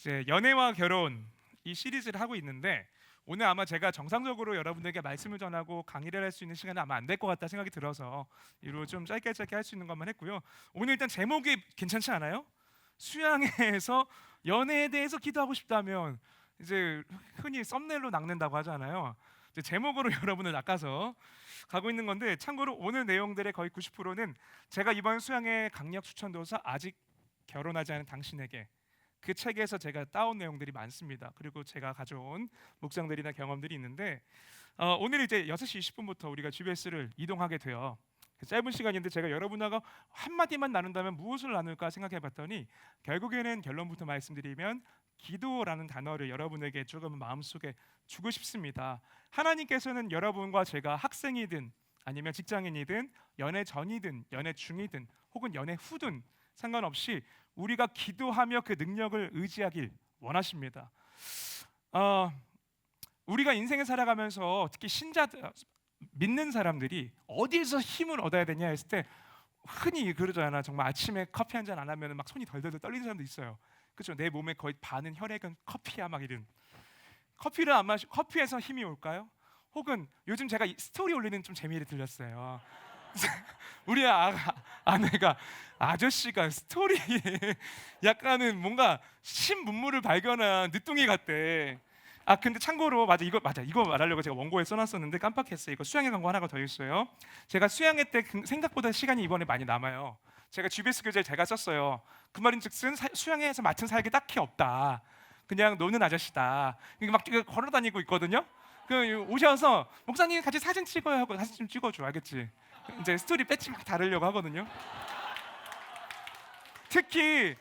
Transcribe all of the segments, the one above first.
이제 연애와 결혼 이 시리즈를 하고 있는데 오늘 아마 제가 정상적으로 여러분들에게 말씀을 전하고 강의를 할 수 있는 시간은 아마 안 될 것 같다 생각이 들어서 이로 좀 짧게 할 수 있는 것만 했고요. 오늘 일단 제목이 괜찮지 않아요? 수양회에서 연애에 대해서 기도하고 싶다면 이제 흔히 썸네일로 낚는다고 하잖아요. 이제 제목으로 여러분을 낚아서 가고 있는 건데, 참고로 오늘 내용들의 거의 90%는 제가 이번 수양회 강력 추천도서 아직 결혼하지 않은 당신에게, 그 책에서 제가 따온 내용들이 많습니다. 그리고 제가 가져온 묵상들이나 경험들이 있는데, 오늘 이제 6시 20분부터 우리가 GBS를 이동하게 돼요. 짧은 시간인데 제가 여러분하고 한마디만 나눈다면 무엇을 나눌까 생각해봤더니, 결국에는 결론부터 말씀드리면 기도라는 단어를 여러분에게 조금 마음속에 주고 싶습니다. 하나님께서는 여러분과 제가 학생이든 아니면 직장인이든 연애 전이든 연애 중이든 혹은 연애 후든 상관없이 우리가 기도하며 그 능력을 의지하길 원하십니다. 어, 우리가 인생을 살아가면서 특히 믿는 사람들이 어디에서 힘을 얻어야 되냐 했을 때 흔히 그러잖아. 정말 아침에 커피 한 잔 안 하면 막 손이 덜덜 떨리는 사람도 있어요. 그렇죠? 내 몸의 거의 반은 혈액은 커피야 막 이런. 커피를 안 마시 커피에서 힘이 올까요? 혹은 요즘 제가 스토리 올리는 좀 재미를 들렸어요. 우리 아내가 아저씨가 스토리에 약간은 뭔가 신문물을 발견한 늦둥이 같대. 근데 참고로 이거 말하려고 제가 원고에 써놨었는데 깜빡했어요. 이거 수양회 광고 하나가 더 있어요. 제가 수양회 때 생각보다 시간이 이번에 많이 남아요. 제가 GBS 교재를 제가 썼어요. 그 말인즉슨 수양회에서 맡은 사역이 딱히 없다. 그냥 노는 아저씨다. 이게 막 걸어다니고 있거든요. 그 오셔서 목사님 같이 사진 찍어요 하고 사진 좀 찍어줘, 알겠지? 이제 스토리 배지 막 다르려고 하거든요. 특히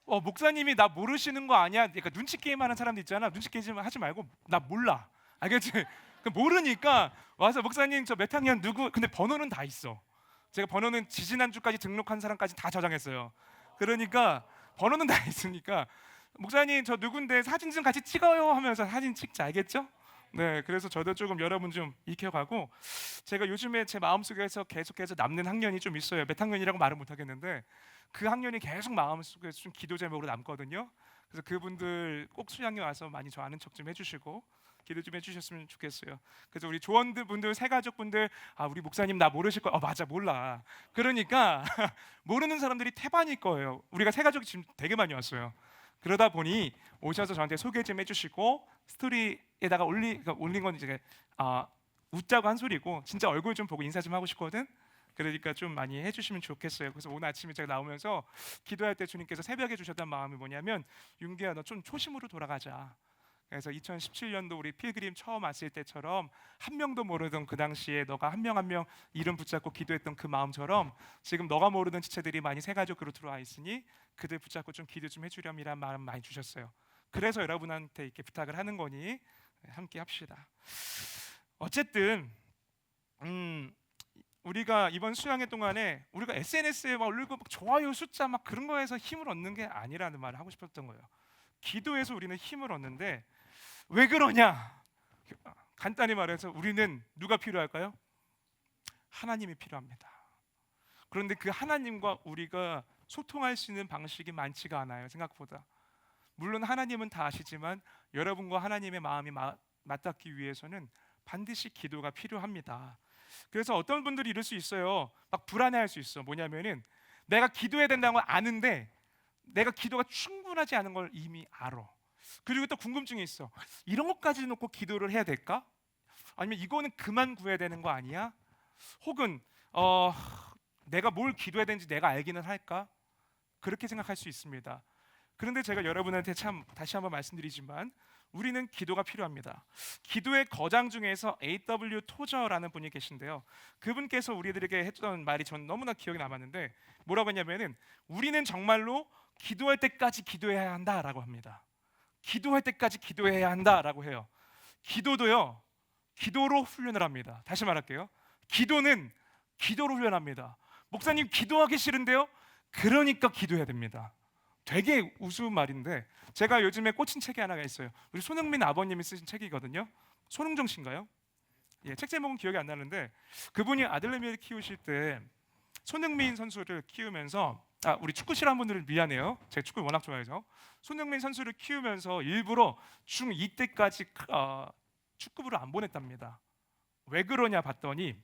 목사님이 나 모르시는 거 아니야? 그러니까 눈치 게임하는 사람도 있잖아. 눈치 게임 하지 말고 나 몰라, 알겠지? 모르니까 와서 목사님 저 몇 학년 누구? 근데 번호는 다 있어. 제가 번호는 지지난주까지 등록한 사람까지 다 저장했어요. 그러니까 번호는 다 있으니까 목사님 저 누군데 사진 좀 같이 찍어요 하면서 사진 찍자, 알겠죠? 네, 그래서 저도 조금 여러분 좀 익혀가고, 제가 요즘에 제 마음속에서 계속해서 남는 학년이 좀 있어요. 몇 학년이라고 말은 못하겠는데 그 학년이 계속 마음속에 좀 기도 제목으로 남거든요. 그래서 그분들 꼭 수양에 와서 많이 저 아는 척 좀 해주시고 기도 좀 해주셨으면 좋겠어요. 그래서 우리 조원들 분들, 새가족분들, 우리 목사님 나 모르실 거야. 맞아, 몰라. 그러니까 모르는 사람들이 태반일 거예요. 우리가 새가족이 지금 되게 많이 왔어요. 그러다 보니 오셔서 저한테 소개 좀 해주시고, 스토리에다가 올린 건 이제 웃자고 한 소리고 진짜 얼굴 좀 보고 인사 좀 하고 싶거든. 그러니까 좀 많이 해주시면 좋겠어요. 그래서 오늘 아침에 제가 나오면서 기도할 때 주님께서 새벽에 주셨던 마음이 뭐냐면, 윤기야 너 좀 초심으로 돌아가자. 그래서 2017년도 우리 필그림 처음 왔을 때처럼 한 명도 모르던 그 당시에 너가 한 명 한 명 이름 붙잡고 기도했던 그 마음처럼 지금 너가 모르는 지체들이 많이 새가족으로 들어와 있으니 그들 붙잡고 좀 기도 좀 해주렴이란 마음 많이 주셨어요. 그래서 여러분한테 이렇게 부탁을 하는 거니 함께 합시다. 어쨌든 우리가 이번 수양회 동안에 우리가 SNS에 막 올리고 막 좋아요 숫자 막 그런 거에서 힘을 얻는 게 아니라는 말을 하고 싶었던 거예요. 기도에서 우리는 힘을 얻는데 왜 그러냐? 간단히 말해서 우리는 누가 필요할까요? 하나님이 필요합니다. 그런데 그 하나님과 우리가 소통할 수 있는 방식이 많지가 않아요, 생각보다. 물론 하나님은 다 아시지만 여러분과 하나님의 마음이 맞닿기 위해서는 반드시 기도가 필요합니다. 그래서 어떤 분들이 이럴 수 있어요. 막 불안해할 수 있어. 뭐냐면은 내가 기도해야 된다는 걸 아는데 내가 기도가 충분하지 않은 걸 이미 알아. 그리고 또 궁금증이 있어. 이런 것까지 놓고 기도를 해야 될까? 아니면 이거는 그만 구해야 되는 거 아니야? 혹은 내가 뭘 기도해야 되는지 내가 알기는 할까? 그렇게 생각할 수 있습니다. 그런데 제가 여러분한테 참 다시 한번 말씀드리지만 우리는 기도가 필요합니다. 기도의 거장 중에서 A.W. 토저라는 분이 계신데요. 그분께서 우리들에게 했던 말이 전 너무나 기억에 남았는데 뭐라고 했냐면은 우리는 정말로 기도할 때까지 기도해야 한다라고 합니다. 기도할 때까지 기도해야 한다라고 해요. 기도도요, 기도로 훈련을 합니다. 다시 말할게요. 기도는 기도로 훈련합니다. 목사님 기도하기 싫은데요? 그러니까 기도해야 됩니다. 되게 우스운 말인데 제가 요즘에 꽂힌 책이 하나가 있어요. 우리 손흥민 아버님이 쓰신 책이거든요. 손흥정 씨인가요? 예, 책 제목은 기억이 안 나는데 그분이 아들내미를 키우실 때 손흥민 선수를 키우면서 우리 축구 싫어하는 분들은 미안해요. 제가 축구를 워낙 좋아해서 손흥민 선수를 키우면서 일부러 중2 때까지 축구부를 안 보냈답니다. 왜 그러냐 봤더니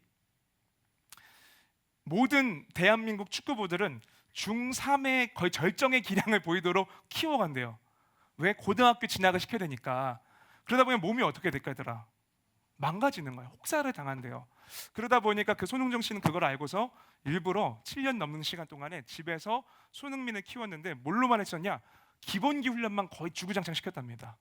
모든 대한민국 축구부들은 중3의 거의 절정의 기량을 보이도록 키워간대요. 왜? 고등학교 진학을 시켜야 되니까. 그러다 보면 몸이 어떻게 될까 하더라, 망가지는 거예요. 혹사를 당한대요. 그러다 보니까 그 손흥정 씨는 그걸 알고서 일부러 7년 넘는 시간 동안에 집에서 손흥민을 키웠는데 뭘로만 했었냐? 기본기 훈련만 거의 주구장창 시켰답니다.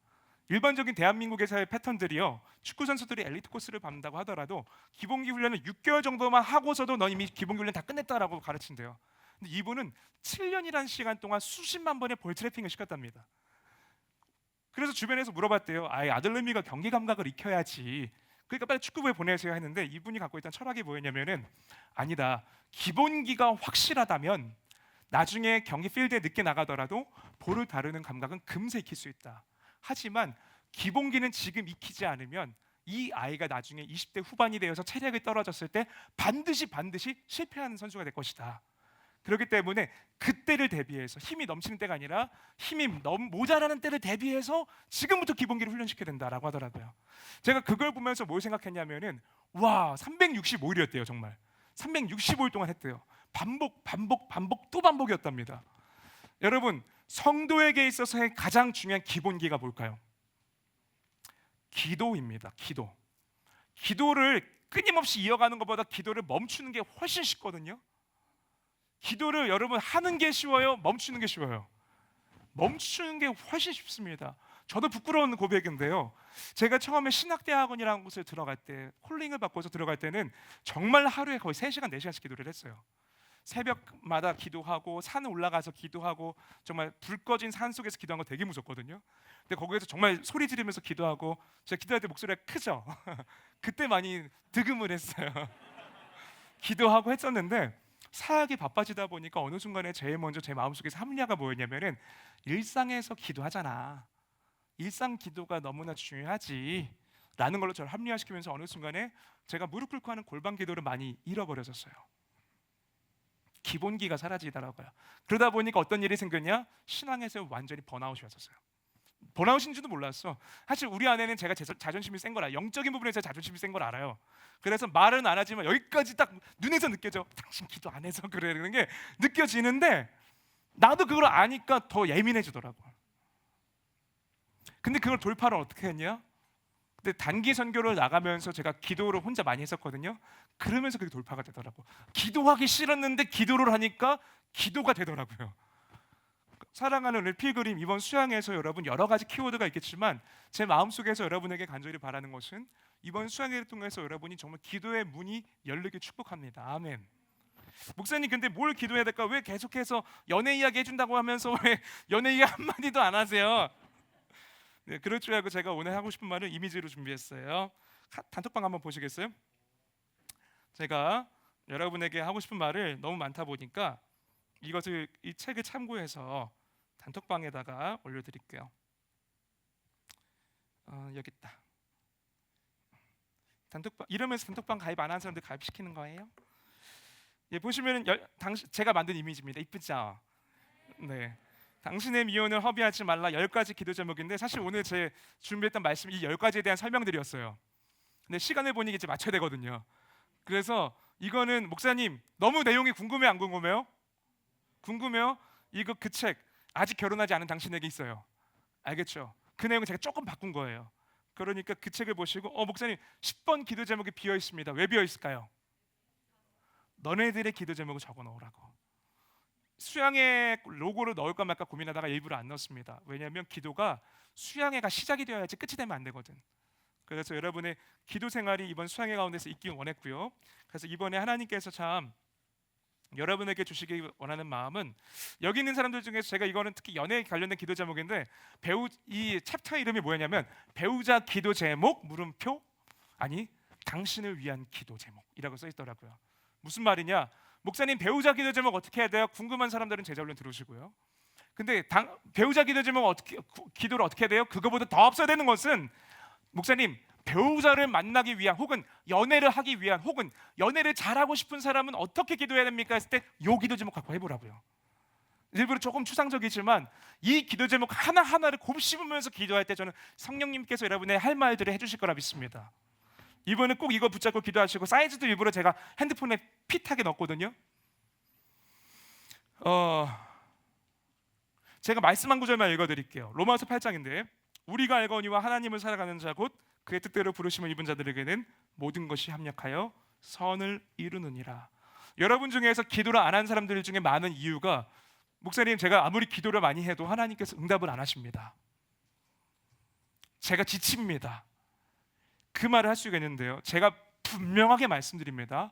일반적인 대한민국에서의 패턴들이요, 축구 선수들이 엘리트 코스를 밟는다고 하더라도 기본기 훈련을 6개월 정도만 하고서도 넌 이미 기본기 훈련 다 끝냈다라고 가르친대요. 근데 이분은 7년이라는 시간 동안 수십만 번의 볼 트래핑을 시켰답니다. 그래서 주변에서 물어봤대요. 아들내미가 경기 감각을 익혀야지, 그러니까 빨리 축구부에 보내세요 했는데, 이분이 갖고 있던 철학이 뭐였냐면은, 아니다, 기본기가 확실하다면 나중에 경기 필드에 늦게 나가더라도 볼을 다루는 감각은 금세 익힐 수 있다. 하지만 기본기는 지금 익히지 않으면 이 아이가 나중에 20대 후반이 되어서 체력이 떨어졌을 때 반드시 실패하는 선수가 될 것이다. 그렇기 때문에 그때를 대비해서, 힘이 넘치는 때가 아니라 힘이 너무 모자라는 때를 대비해서 지금부터 기본기를 훈련시켜야 된다라고 하더라고요. 제가 그걸 보면서 뭘 생각했냐면은, 와, 365일이었대요. 정말 365일 동안 했대요. 반복 또 반복이었답니다. 여러분, 성도에게 있어서의 가장 중요한 기본기가 뭘까요? 기도입니다. 기도를 끊임없이 이어가는 것보다 기도를 멈추는 게 훨씬 쉽거든요. 기도를 여러분 하는 게 쉬워요? 멈추는 게 쉬워요? 멈추는 게 훨씬 쉽습니다. 저도 부끄러운 고백인데요, 제가 처음에 신학대학원이라는 곳에 들어갈 때, 콜링을 받고서 들어갈 때는 정말 하루에 거의 3시간, 4시간씩 기도를 했어요. 새벽마다 기도하고 산에 올라가서 기도하고, 정말 불 꺼진 산 속에서 기도한 거 되게 무섭거든요. 근데 거기에서 정말 소리 지르면서 기도하고, 제가 기도할 때 목소리가 크죠? 그때 많이 득음을 했어요. 기도하고 했었는데, 사역이 바빠지다 보니까 어느 순간에 제일 먼저 제 마음속에서 합리화가 뭐였냐면은, 일상에서 기도하잖아, 일상 기도가 너무나 중요하지 라는 걸로 저를 합리화시키면서 어느 순간에 제가 무릎 꿇고 하는 골반 기도를 많이 잃어버렸었어요. 기본기가 사라지더라고요. 그러다 보니까 어떤 일이 생겼냐? 신앙에서 완전히 번아웃이 왔었어요. 번아웃인지도 몰랐어. 사실 우리 안에는 제가 자존심이 센 걸 알아요. 영적인 부분에서 자존심이 센 걸 알아요. 그래서 말은 안 하지만 여기까지 딱 눈에서 느껴져. 당신 기도 안 해서 그래, 그런 게 느껴지는데, 나도 그걸 아니까 더 예민해지더라고. 근데 그걸 돌파를 어떻게 했냐? 근데 단기 선교를 나가면서 제가 기도를 혼자 많이 했었거든요. 그러면서 그게 돌파가 되더라고. 기도하기 싫었는데 기도를 하니까 기도가 되더라고요. 사랑하는 오늘 필그림, 이번 수양에서 여러분 여러 가지 키워드가 있겠지만, 제 마음속에서 여러분에게 간절히 바라는 것은, 이번 수양회를 통해서 여러분이 정말 기도의 문이 열리길 축복합니다. 아멘. 목사님, 근데 뭘 기도해야 될까? 왜 계속해서 연애 이야기 해준다고 하면서 왜 연애 이야기 한마디도 안 하세요? 네, 그럴 줄 알고 제가 오늘 하고 싶은 말을 이미지로 준비했어요. 단톡방 한번 보시겠어요? 제가 여러분에게 하고 싶은 말을 너무 많다 보니까 이 책을 참고해서 단톡방에다가 올려드릴게요. 여기 있다. 단톡방 이러면서 단톡방 가입 안 한 사람들 가입시키는 거예요. 예, 보시면은 제가 만든 이미지입니다. 이쁘죠? 네. 당신의 미혼을 허비하지 말라, 10가지 기도 제목인데, 사실 오늘 제 준비했던 말씀이 이 10가지에 대한 설명들이었어요. 근데 시간을 보니 이제 맞춰야 되거든요. 그래서 이거는 목사님 너무 내용이 궁금해, 안 궁금해요? 궁금해요? 이거 그 책 아직 결혼하지 않은 당신에게 있어요. 알겠죠? 그 내용을 제가 조금 바꾼 거예요. 그러니까 그 책을 보시고, 목사님 10번 기도 제목이 비어 있습니다. 왜 비어 있을까요? 너네들의 기도 제목을 적어 놓으라고. 수양회 로고를 넣을까 말까 고민하다가 일부러 안 넣었습니다. 왜냐하면 기도가 수양회가 시작이 되어야지 끝이 되면 안 되거든. 그래서 여러분의 기도 생활이 이번 수양회 가운데서 있길 원했고요. 그래서 이번에 하나님께서 참 여러분에게 주시기 원하는 마음은, 여기 있는 사람들 중에서 제가 이거는 특히 연애에 관련된 기도 제목인데, 이 챕터 이름이 뭐였냐면, 배우자 기도 제목 물음표 당신을 위한 기도 제목이라고 써 있더라고요. 무슨 말이냐? 목사님 배우자 기도 제목 어떻게 해야 돼요? 궁금한 사람들은 제자훈련 들으시고요. 근데 배우자 기도 제목 기도를 어떻게 해야 돼요? 그거보다 더 앞서야 되는 것은, 목사님 배우자를 만나기 위한, 혹은 연애를 하기 위한, 혹은 연애를 잘하고 싶은 사람은 어떻게 기도해야 됩니까? 했을 때 요 기도 제목 갖고 해보라고요. 일부러 조금 추상적이지만 이 기도 제목 하나하나를 곱씹으면서 기도할 때 저는 성령님께서 여러분의 할 말들을 해주실 거라 믿습니다. 이번에 꼭 이거 붙잡고 기도하시고, 사이즈도 일부러 제가 핸드폰에 핏하게 넣었거든요. 제가 말씀 한 구절만 읽어드릴게요. 로마서 8장인데, 우리가 알거니와 하나님을 살아가는 자 곧 그의 뜻대로 부르심을 입은 자들에게는 모든 것이 합력하여 선을 이루느니라. 여러분 중에서 기도를 안 한 사람들 중에 많은 이유가, 목사님 제가 아무리 기도를 많이 해도 하나님께서 응답을 안 하십니다. 제가 지칩니다. 그 말을 할 수가 있는데요, 제가 분명하게 말씀드립니다.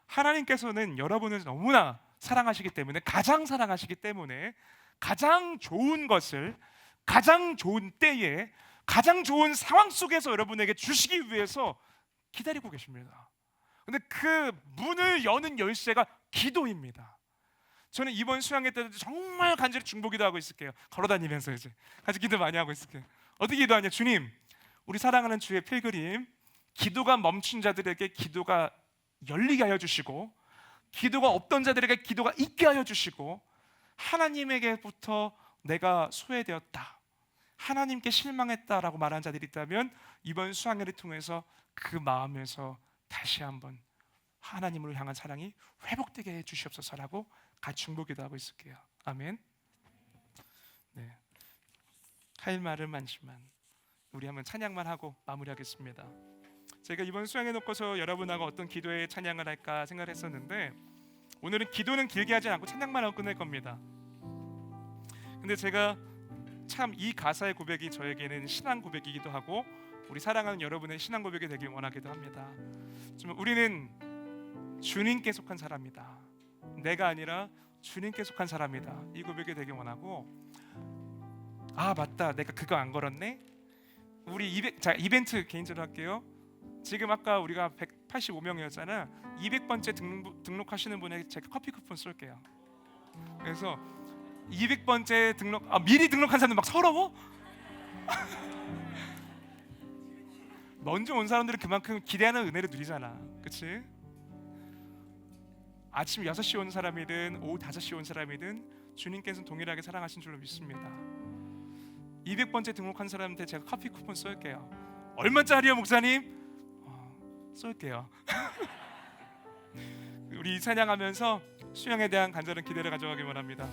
하나님께서는 여러분을 너무나 사랑하시기 때문에, 가장 사랑하시기 때문에 가장 좋은 것을 가장 좋은 때에 가장 좋은 상황 속에서 여러분에게 주시기 위해서 기다리고 계십니다. 근데 그 문을 여는 열쇠가 기도입니다. 저는 이번 수양회 때도 정말 간절히 중보기도 하고 있을게요. 걸어다니면서 이제 같이 기도 많이 하고 있을게요. 어떻게 기도하냐? 주님, 우리 사랑하는 주의 필그림, 기도가 멈춘 자들에게 기도가 열리게 하여 주시고, 기도가 없던 자들에게 기도가 있게 하여 주시고, 하나님에게부터 내가 소외되었다, 하나님께 실망했다라고 말하는 자들이 있다면 이번 수양회를 통해서 그 마음에서 다시 한번 하나님을 향한 사랑이 회복되게 해 주시옵소서라고 같이 중보기도 하고 있을게요. 아멘. 네. 할 말은 많지만 우리 한번 찬양만 하고 마무리하겠습니다. 제가 이번 수양회 놓고서 여러분하고 어떤 기도의 찬양을 할까 생각을 했었는데, 오늘은 기도는 길게 하지 않고 찬양만 하고 끝낼 겁니다. 근데 제가 참 이 가사의 고백이 저에게는 신앙 고백이기도 하고, 우리 사랑하는 여러분의 신앙 고백이 되길 원하기도 합니다. 좀 우리는 주님께 속한 사람이다, 내가 아니라 주님께 속한 사람이다, 이 고백이 되길 원하고, 아 맞다, 내가 그거 안 걸었네. 우리 이벤트 개인적으로 할게요. 지금 아까 우리가 185명이었잖아. 200번째 등록하시는 분에게 제가 커피 쿠폰 쏠게요. 그래서 200번째 등록, 미리 등록한 사람들 막 서러워? 먼저 온 사람들은 그만큼 기대하는 은혜를 누리잖아, 그치? 아침 6시 온 사람이든 오후 5시 온 사람이든 주님께서는 동일하게 사랑하신 줄로 믿습니다. 200번째 등록한 사람한테 제가 커피 쿠폰 쏠게요. 얼마짜리요 목사님? 쏠게요. 우리 찬양하면서 수양에 대한 간절한 기대를 가져가기 원합니다.